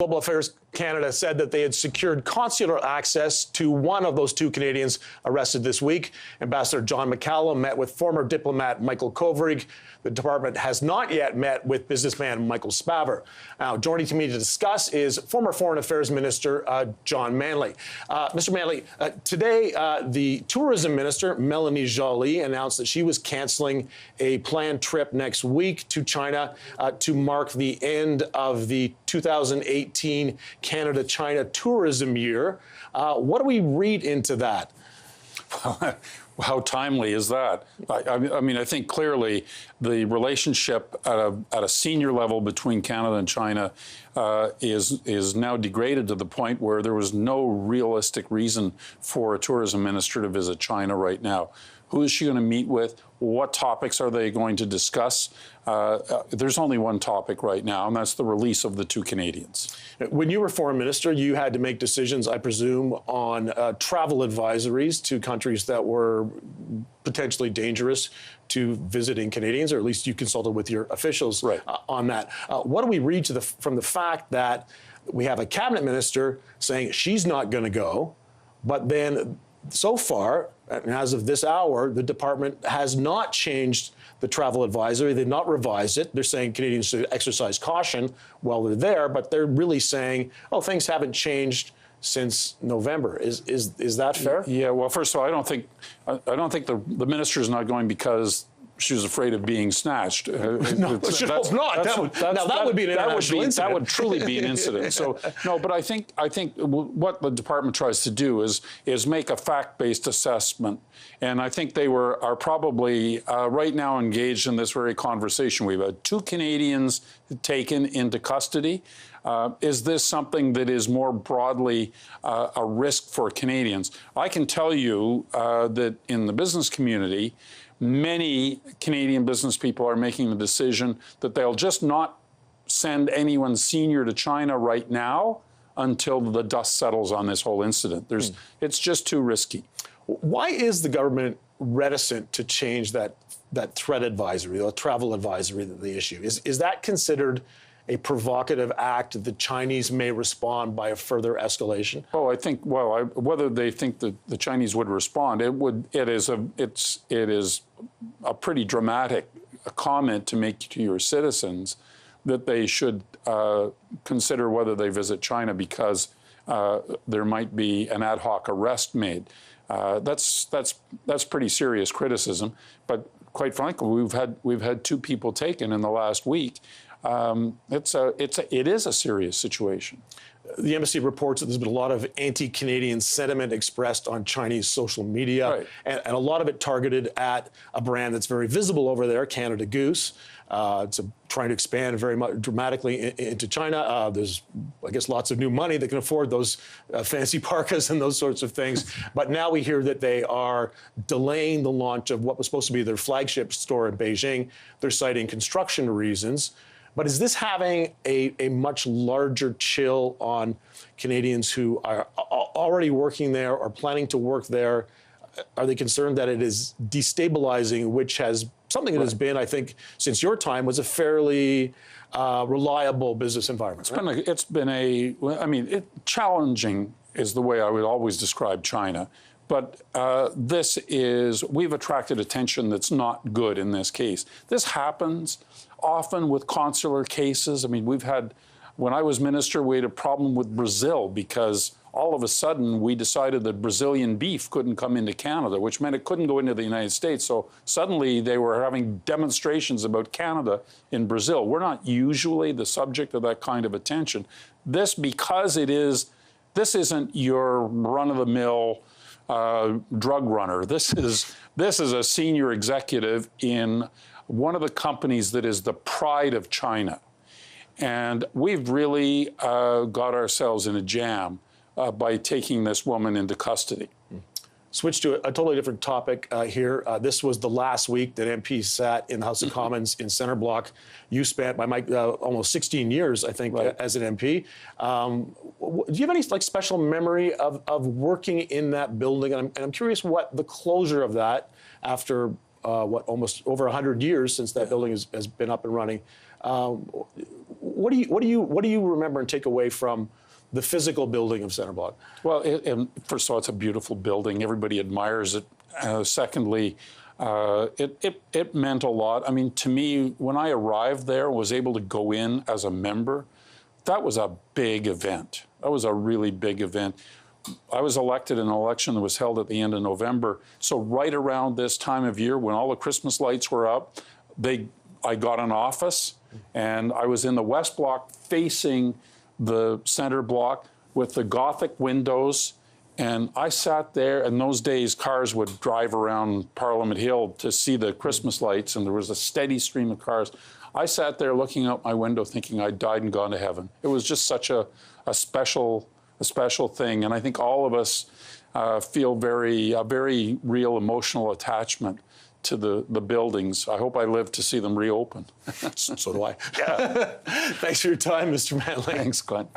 Global Affairs Canada said that they had secured consular access to one of those two Canadians arrested this week. Ambassador John Manley met with former diplomat Michael Kovrig. The department has not yet met with businessman Michael Spavor. Now, joining me to discuss is former Foreign Affairs Minister John Manley. Mr. Manley, today the Tourism Minister, Melanie Joly, announced that she was canceling a planned trip next week to China to mark the end of the 2018 Canada-China tourism year. What do we read into that? How timely is that? I mean, I think clearly the relationship at a senior level between Canada and China is now degraded to the point where there was no realistic reason for a tourism minister to visit China right now. Who is she going to meet with? What topics are they going to discuss? There's only one topic right now, and that's the release of the two Canadians. When you were foreign minister, you had to make decisions, I presume, on travel advisories to countries that were potentially dangerous to visiting Canadians, or at least you consulted with your officials on that. What do we read from the fact that we have a cabinet minister saying she's not going to go, but then so far, and as of this hour, the department has not changed the travel advisory. They've not revised it. They're saying Canadians should exercise caution while they're there, but they're really saying, oh, things haven't changed since November. Is that fair? Yeah. Well, first of all, I don't think the minister is not going because she was afraid of being snatched. No, she hope not. That would be an international incident. That would truly be an incident. So no, but I think what the department tries to do is make a fact-based assessment, and I think they are probably right now engaged in this very conversation. We've had two Canadians taken into custody. Is this something that is more broadly a risk for Canadians? I can tell you that in the business community, many Canadian business people are making the decision that they'll just not send anyone senior to China right now until the dust settles on this whole incident. It's just too risky. Why is the government reticent to change that threat advisory, or travel advisory that they issue? Is that considered a provocative act? The Chinese may respond by a further escalation? Oh, I think, well, whether they think that the Chinese would respond, it is a pretty dramatic comment to make to your citizens that they should consider whether they visit China because there might be an ad hoc arrest made. That's pretty serious criticism. But quite frankly, we've had two people taken in the last week. It is a serious situation. The embassy reports that there's been a lot of anti-Canadian sentiment expressed on Chinese social media, and a lot of it targeted at a brand that's very visible over there, Canada Goose. It's trying to expand very much dramatically into China. There's, I guess, lots of new money that can afford those fancy parkas and those sorts of things. But now we hear that they are delaying the launch of what was supposed to be their flagship store in Beijing. They're citing construction reasons. But is this having a much larger chill on Canadians who are already working there or planning to work there? Are they concerned that it is destabilizing, which has something that has been, I think, since your time, was a fairly reliable business environment? It's been challenging is the way I would always describe China. But we've attracted attention that's not good in this case. This happens often with consular cases. I mean, when I was minister, we had a problem with Brazil because all of a sudden we decided that Brazilian beef couldn't come into Canada, which meant it couldn't go into the United States. So suddenly they were having demonstrations about Canada in Brazil. We're not usually the subject of that kind of attention. This isn't your run-of-the-mill drug runner. This is a senior executive in one of the companies that is the pride of China. And we've really got ourselves in a jam by taking this woman into custody. Switch to a totally different topic here. This was the last week that MPs sat in the House of Commons in Centre Block. You spent, by my almost 16 years, I think, as an MP. Do you have any special memory of working in that building? And I'm curious what the closure of that, after almost over 100 years since that building has been up and running, what do you remember and take away from the physical building of Center Block? Well, first of all, it's a beautiful building. Everybody admires it. Secondly, it meant a lot. I mean, to me, when I arrived there, was able to go in as a member, that was a big event. That was a really big event. I was elected in an election that was held at the end of November. So right around this time of year, when all the Christmas lights were up, I got an office, and I was in the West Block facing the Center Block with the Gothic windows. And I sat there. In those days, cars would drive around Parliament Hill to see the Christmas lights, and there was a steady stream of cars. I sat there looking out my window thinking I'd died and gone to heaven. It was just such a special thing. And I think all of us feel a very real emotional attachment to the buildings. I hope I live to see them reopen. So do I. Yeah. Thanks for your time, Mr. Manley. Thanks, Glenn.